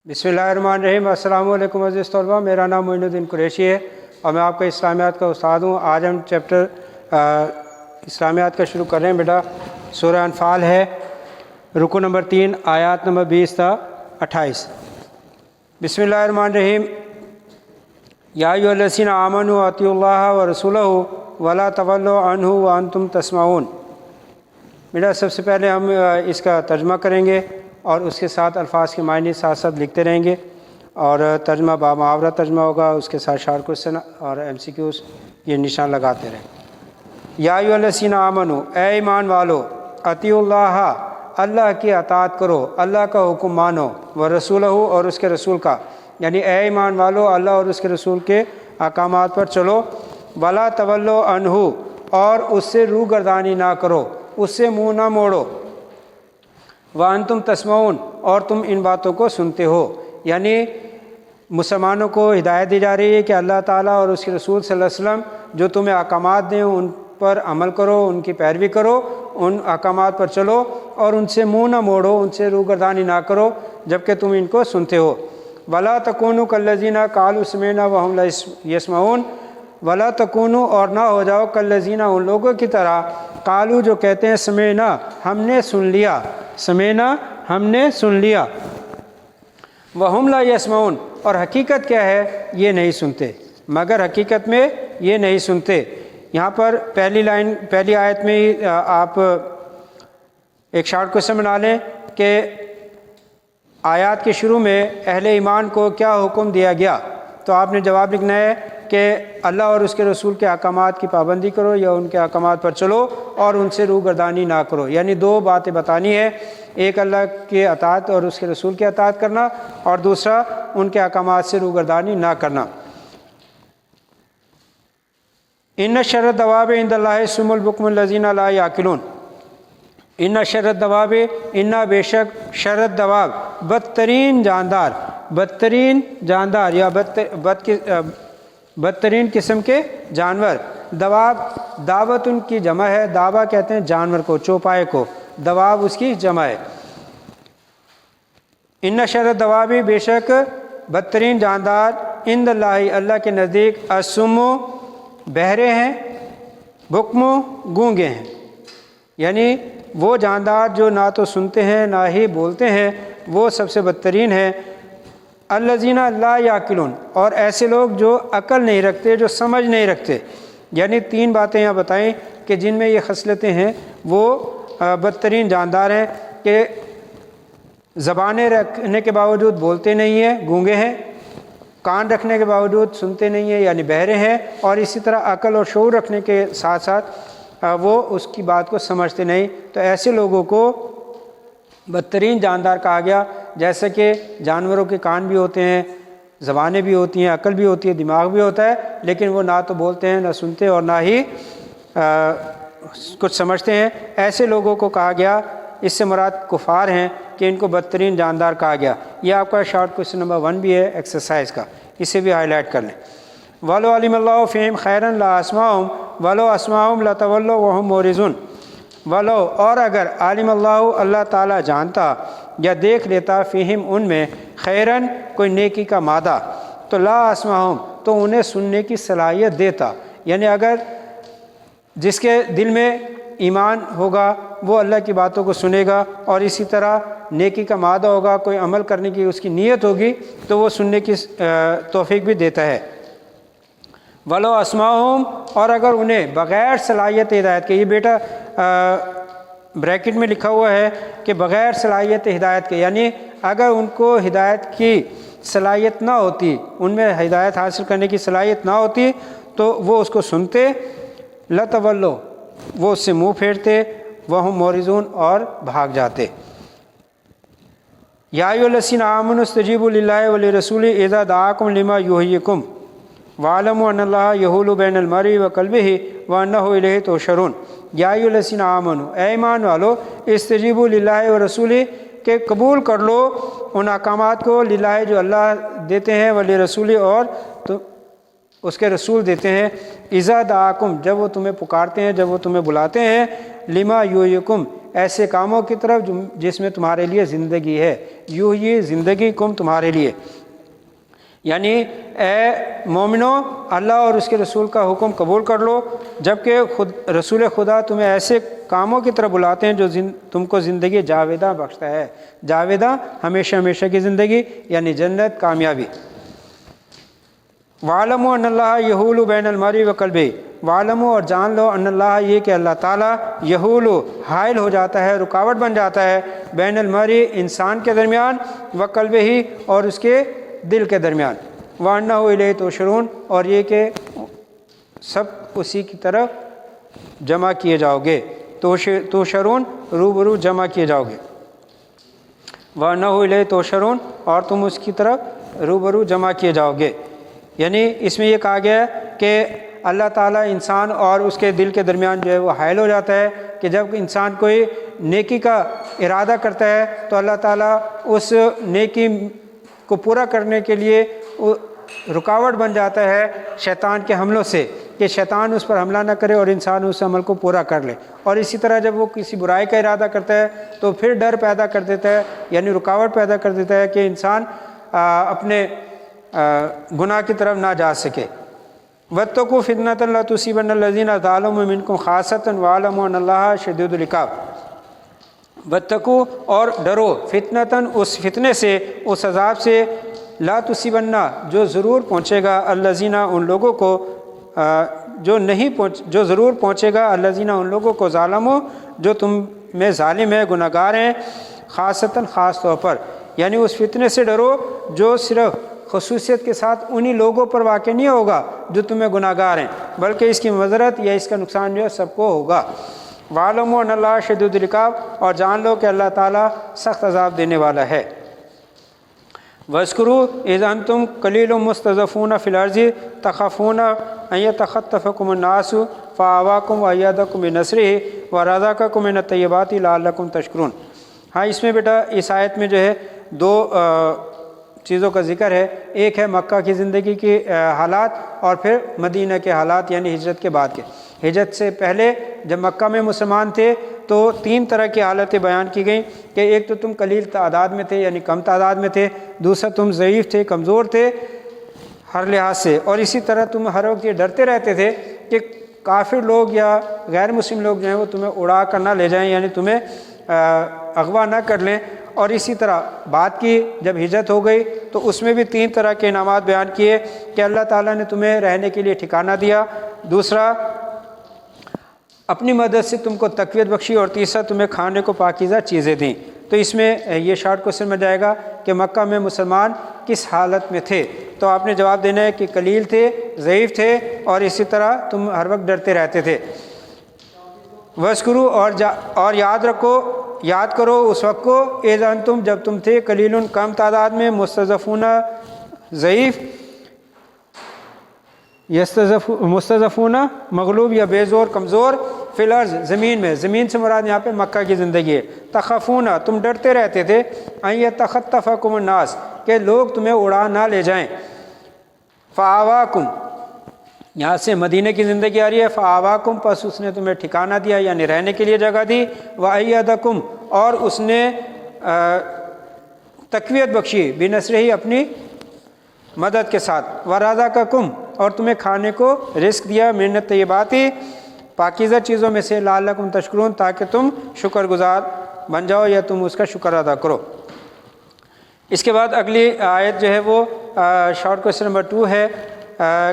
बिस्मिल्लाहिर्रहमानिर्रहीम। अस्सलाम वालेकुम अज़ीज़ तलबा, मेरा नाम मोइनुद्दीन कुरैशी है और मैं आपका इस्लामियात का उस्ताद हूँ। आज हम चैप्टर इस्लामियात का शुरू कर रहे हैं बेटा। सूरह अनफाल है, रुकू नंबर 3, आयत नंबर 20 था 28। बिस्मिल्लाहिर्रहमानिर्रहीम। या अय्युहल्लज़ीना आमनू अतिउल्लाह व रसूलहू वला तवल्लू अन्हु व अंतुम तस्माऊन। बेटा सबसे पहले हम इसका तर्जुमा करेंगे और उसके साथ अल्फाज के मायने साथ साथ लिखते रहेंगे और तर्जुमा बा मुहावरा तर्जुमा होगा, उसके साथ शार्ट क्वेश्चन और MCQs ये निशान लगाते रहें। या अय्युहल्लज़ीना आमनू, ए ईमान वालो, अतिउल्लाह अल्लाह की अताअत करो, अल्लाह का हुक्म मानो, व रसूलहू और उसके रसूल का, यानी ए ईमान वालो अल्लाह और उसके रसूल के अहकामात पर चलो, वला तवल्लो अन्हु और उससे रूगर्दानी ना करो, उससे मुँह ना मोड़ो, वान तुम तस्माउन और तुम इन बातों को सुनते हो। यानी मुसलमानों को हिदायत दी जा रही है कि अल्लाह ताला और उसके रसूल सल्लल्लाहु अलैहि वसल्लम जो तुम्हें अहकामात दें उन पर अमल करो, उनकी पैरवी करो, उन अहकामात पर चलो और उनसे मुँह ना मोड़ो, उनसे रूगर्दानी ना करो जबकि तुम इनको सुनते हो। वला तकूनु कल्लज़ीना कालू समीना व हुम ला यस्माऊन, वला तकूनु और ना हो जाओ कल्लज़ीना उन लोगों की तरह, कालू जो कहते हैं समीना हमने सुन लिया, समीना हमने सुन लिया, व हुम ला यस्माऊन और हकीकत क्या है ये नहीं सुनते, मगर हकीकत में ये नहीं सुनते। यहाँ पर पहली लाइन पहली आयत में ही आप एक शॉर्ट क्वेश्चन बना लें कि आयत के शुरू में अहले ईमान को क्या हुक्म दिया गया, तो आपने जवाब लिखना है कि अल्लाह और उसके रसूल के अहकामात की पाबंदी करो या उनके अहकामात पर चलो और उनसे रूगर्दानी ना करो। यानी दो बातें बतानी है, एक अल्लाह के अताअत और उसके रसूल के अताअत करना और दूसरा उनके अहकामात से रूगर्दानी ना करना। इन्न शर्र दवाब इंदल्लाहि सुमुल बुकमुल लज़ीना ला याकिलून। इन्ना शरत दवाब, इन्ना बेशक शरत दवाब बदतरीन जानदार, बदतरीन जानदार या बदतरीन किस्म के जानवर। दवाब दावत उनकी जमा है, दावा कहते हैं जानवर को, चौपाए को, दवाब उसकी जमा है। इन्ना शरत दवाबी बेशक बदतरीन जानदार, इंदल्लाहि अल्लाह के नज़दीक, असुम्मु बहरे हैं, बुक्मु गूंगे हैं। यानी वो जानदार जो ना तो सुनते हैं ना ही बोलते हैं, वो सबसे बदतरीन है। अल्लज़ीना ला याकिलून और ऐसे लोग जो अकल नहीं रखते, जो समझ नहीं रखते। यानी तीन बातें यहाँ बताएं कि जिनमें ये खसलतें हैं वो बदतरीन जानदार हैं कि ज़बानें रखने के बावजूद बोलते नहीं हैं, गूंगे हैं, कान रखने के बावजूद सुनते नहीं हैं यानी बहरे हैं, और इसी तरह अकल और शऊर रखने के साथ साथ वो उसकी बात को समझते नहीं। तो ऐसे लोगों को बदतरीन जानदार कहा गया। जैसे कि जानवरों के कान भी होते हैं, ज़बानें भी होती हैं, अकल भी होती है, दिमाग भी होता है, लेकिन वो ना तो बोलते हैं, ना सुनते और ना ही कुछ समझते हैं। ऐसे लोगों को कहा गया, इससे मुराद कुफ़ार हैं कि इनको बदतरीन जानदार कहा गया। यह आपका शॉर्ट क्वेश्चन नंबर 1 भी है एक्सरसाइज का, इसे भी हाईलाइट कर लें। वलो अलिमल्लाहु फ़ीहिम खैरन ला अस्माहुम वलो अस्माहुम ला तवल्लो व हुम मोरिज़ुन। वलो और अगर आलिमल्लाहु अल्लाह ताला जानता या देख लेता, फ़ीहिम उनमें, खैरन कोई नेकी का मादा, तो ला अस्माहुम तो उन्हें सुनने की सलाहियत देता। यानी अगर जिसके दिल में ईमान होगा वो अल्लाह की बातों को सुनेगा और इसी तरह नेकी का मादा होगा, कोई अमल करने की उसकी नीयत होगी, तो वो सुनने की तौफीक भी देता है। वलो अस्माहुम और अगर उन्हें बग़ैर सलाहियत हिदायत के, ये बेटा ब्रैकेट में लिखा हुआ है कि बग़ैर सलाहियत हिदायत के, यानी अगर उनको हिदायत की सलाहियत ना होती, उनमें हिदायत हासिल करने की सलाहियत ना होती, तो वो उसको सुनते, लतवल्लो वो उससे मुँह फेरते, वह हम मोरिज़ून और भाग जाते। या अय्युहल्लज़ीना आमनू इस्तजीबू लिल्लाहि व लिरसूलिhi इज़ा दआकुम लिमा युहय्यिकुम वालमु अन्नल्लाह यहूलु बैनल मर्इ व क़ल्बिहि व अन्नहु इलैहि तुहशरून। या अय्युहल्लज़ीना आमनू, ए ईमान वालो, इस्तजीबू लिल्लाहि व रसूलिhi के कबूल कर लो उन अहकामात को, लिल्लाहि जो अल्लाह देते हैं, व लिरसूलिhi और तो उसके रसूल देते हैं, इज़ा दआकुम जब वो तुम्हें पुकारते हैं, जब वो तुम्हें बुलाते हैं, लिमा युहय्यिकुम ایسے کاموں کی طرف جس میں تمہارے لیے زندگی ہے، یوں ہی زندگی کم تمہارے لیے، یعنی اے مومنو اللہ اور اس کے رسول کا حکم قبول کر لو، جبکہ رسول خدا تمہیں ایسے کاموں کی طرف بلاتے ہیں جو تم کو زندگی جاویدہ بخشتا ہے، جاویدہ ہمیشہ ہمیشہ کی زندگی یعنی جنت، کامیابی۔ وَعَلَمُوا أَنَّ اللَّهَ يَحُولُ بَيْنَ الْمَرْءِ وَقَلْبِهِ، وَعَلَمُوا اور جان لو ان اللہ یہ کہ اللہ تعالیٰ یحول حائل ہو جاتا ہے، رکاوٹ بن جاتا ہے، بین المرء انسان کے درمیان، وقلبہ اور اس کے دل کے درمیان، وَأَنَّهُ إِلَيْهِ تُحْشَرُونَ اور یہ کہ سب اسی کی طرف جمع کیے جاؤ گے، تحشرون روبرو جمع کیے جاؤ گے، وَأَنَّهُ إِلَيْهِ تُحْشَرُونَ اور تم اس کی طرف روبرو جمع کیے جاؤ گے۔ یعنی اس میں یہ کہا گیا ہے کہ اللہ تعالیٰ انسان اور اس کے دل کے درمیان جو ہے وہ حائل ہو جاتا ہے کہ جب انسان کوئی نیکی کا ارادہ کرتا ہے تو اللہ تعالیٰ اس نیکی کو پورا کرنے کے لیے رکاوٹ بن جاتا ہے شیطان کے حملوں سے، کہ شیطان اس پر حملہ نہ کرے اور انسان اس عمل کو پورا کر لے۔ اور اسی طرح جب وہ کسی برائی کا ارادہ کرتا ہے تو پھر ڈر پیدا کر دیتا ہے، یعنی رکاوٹ پیدا کر دیتا ہے کہ انسان اپنے گناہ کی طرف نہ جا سکے۔ وَاتَّقُوا فِتْنَةً لَا تُصِيبَنَّ الَّذِينَ ظَلَمُوا مِنكُمْ خَاصَّةً وَاعْلَمُوا أَنَّ اللَّهَ شَدِيدُ الْعِقَابِ۔ وَاتَّقُوا اور ڈرو، فِتْنَةً اس فتنے سے، اس عذاب سے، لا تصیبن جو ضرور پہنچے گا، الذین ان لوگوں کو جو ضرور پہنچے گا، الذین ان لوگوں کو ظالموا جو تم میں ظالم ہے، گناہ گار ہیں، خاصتاً خاص طور پر، یعنی اس فتنے سے ڈرو جو صرف خصوصیت کے ساتھ انہی لوگوں پر واقع نہیں ہوگا جو تمہیں گناہ گار ہیں، بلکہ اس کی مضرت یا اس کا نقصان جو ہے سب کو ہوگا۔ وَعَلَمُوا أَنَّ اللَّهَ شَدِيدُ الْعِقَابِ اور جان لو کہ اللہ تعالیٰ سخت عذاب دینے والا ہے۔ وَاذْكُرُوا إِذْ أَنْتُمْ قَلِيلٌ مُسْتَضْعَفُونَ فِي الْأَرْضِ تَخَافُونَ أَنْ يَتَخَطَّفَكُمُ النَّاسُ فَآوَاكُمْ وَأَيَّدَكُمْ بِنَصْرِهِ وَرَزَقَكُمْ مِنَ الطَّيِّبَاتِ لَعَلَّكُمْ تَشْكُرُونَ۔ ہاں اس میں بیٹا اس آیت میں جو ہے دو چیزوں کا ذکر ہے، ایک ہے مکہ کی زندگی کے حالات اور پھر مدینہ کے حالات یعنی ہجرت کے بعد کے۔ ہجرت سے پہلے جب مکہ میں مسلمان تھے تو تین طرح کی حالتیں بیان کی گئیں کہ ایک تو تم قلیل تعداد میں تھے یعنی کم تعداد میں تھے، دوسرا تم ضعیف تھے، کمزور تھے ہر لحاظ سے، اور اسی طرح تم ہر وقت یہ ڈرتے رہتے تھے کہ کافر لوگ یا غیر مسلم لوگ جو ہیں وہ تمہیں اڑا کر نہ لے جائیں، یعنی تمہیں اغوا نہ کر لیں۔ اور اسی طرح بات کی جب ہجرت ہو گئی تو اس میں بھی تین طرح کے انعامات بیان کیے کہ اللہ تعالیٰ نے تمہیں رہنے کے لیے ٹھکانہ دیا، دوسرا اپنی مدد سے تم کو تقویت بخشی، اور تیسرا تمہیں کھانے کو پاکیزہ چیزیں دیں۔ تو اس میں یہ شارٹ کوسچن میں جائے گا کہ مکہ میں مسلمان کس حالت میں تھے، تو آپ نے جواب دینا ہے کہ قلیل تھے، ضعیف تھے، اور اسی طرح تم ہر وقت ڈرتے رہتے تھے۔ وَاذْكُرُوا اور یاد کرو اس وقت کو، اِذْ أَنْتُمْ جب تم تھے قلیل کم تعداد میں، مستضعفون ضعیف، مستضعفون مغلوب یا بے زور کمزور، فی الارض زمین میں، زمین سے مراد یہاں پہ مکہ کی زندگی ہے، تخافون تم ڈرتے رہتے تھے، ان یتخطفکم الناس کہ لوگ تمہیں اڑا نہ لے جائیں، فآواکم یہاں سے مدینہ کی زندگی آ رہی ہے، فآواکم پس اس نے تمہیں ٹھکانہ دیا یعنی رہنے کے لیے جگہ دی، وأیدکم اور اس نے تقویت بخشی، بنصرہ اپنی مدد کے ساتھ، ورزقکم اور تمہیں کھانے کو رزق دیا، من الطیبات پاکیزہ چیزوں میں سے، لعلکم تشکرون تاکہ تم شکر گزار بن جاؤ یا تم اس کا شکر ادا کرو۔ اس کے بعد اگلی آیت جو ہے وہ شارٹ کوسچن نمبر 2 ہے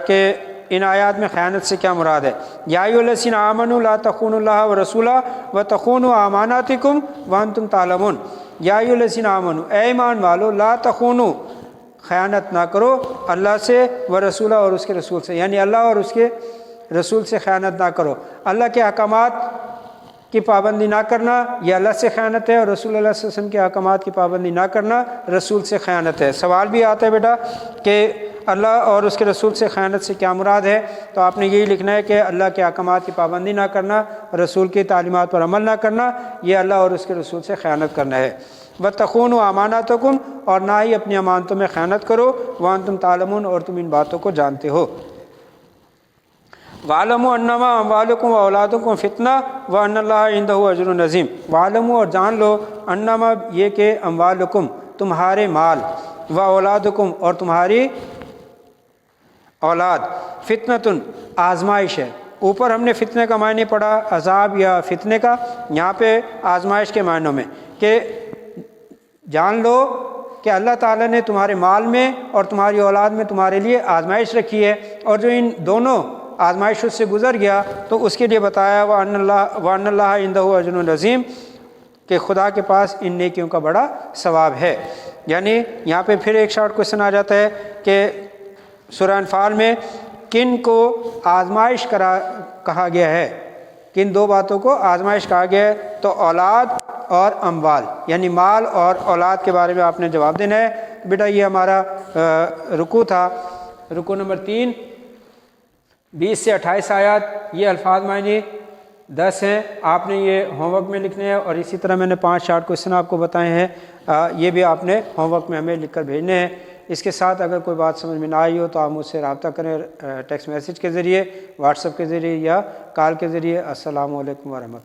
کہ ان آیات میں خیانت سے کیا مراد ہے۔ یا ایھا الذین آمنوا لا تخونوا اللہ ورسولہ وتخونوا اماناتکم وانتم تعلمون۔ یا ایھا الذین آمنوا اے ایمان والو، لا تخونوا خیانت نہ کرو اللہ سے، ورسولہ اور اس کے رسول سے، یعنی اللہ اور اس کے رسول سے خیانت نہ کرو۔ اللہ کے احکامات کی پابندی نہ کرنا یہ اللہ سے خیانت ہے، اور رسول اللہ صلی اللہ علیہ وسلم کے احکامات کی پابندی نہ کرنا رسول سے خیانت ہے۔ سوال بھی آتا ہے بیٹا کہ اللہ اور اس کے رسول سے خیانت سے کیا مراد ہے، تو آپ نے یہی لکھنا ہے کہ اللہ کے احکامات کی پابندی نہ کرنا، رسول کی تعلیمات پر عمل نہ کرنا، یہ اللہ اور اس کے رسول سے خیانت کرنا ہے۔ وَتَخُونُوا أَمَانَاتَكُمْ اور نہ ہی اپنی امانتوں میں خیانت کرو، وَأَنْتُمْ تَعْلَمُونَ اور تم ان باتوں کو جانتے ہو۔ वालमु अन्नमा अम्वालुकुम व औलादुकुम फितना व अन्नल्लाह इंदहु अजरुन अज़ीम। वालमु और जान लो, अन्नमा ये कि अम्वालुकुम तुम्हारे माल, व औलादुकुम और तुम्हारी औलाद, फितनतुन आजमाइश है। ऊपर हमने फितने का मायने पढ़ा अजाब या फितने का, यहाँ पे आजमाइश के मायनों में कि जान लो कि अल्लाह ताला ने तुम्हारे माल में और तुम्हारी औलाद में तुम्हारे लिए आजमाइश रखी है, और जो इन दोनों आजमाइशों से गुज़र गया तो उसके लिए बताया व अन्नल्लाह इंदहु अजरुन अज़ीम, कि खुदा के पास इन नेकियों का बड़ा सवाब है। यानी यहाँ पे फिर एक शॉर्ट क्वेश्चन आ जाता है कि सूरह अनफाल में किन को आजमाइश कहा गया है, किन दो बातों को आजमाइश कहा गया है? तो औलाद और अम्वाल, यानी माल और औलाद के बारे में आपने जवाब देना है। बेटा ये हमारा रुकू था, रुकू नंबर 3, 20 से 28 आयत, ये अल्फाज मायने 10 हैं, आपने ये होमवर्क में लिखने हैं। और इसी तरह मैंने 5 शार्ट क्वेश्चन आपको बताए हैं, ये भी आपने होमवर्क में हमें लिख कर भेजने हैं। इसके साथ अगर कोई बात समझ में ना आई हो तो आप मुझसे रब्ता करें टेक्स्ट मैसेज के ज़रिए, व्हाट्सएप के ज़रिए या कॉल के ज़रिए। अस्सलामु अलैकुम व रहमतुल्लाह।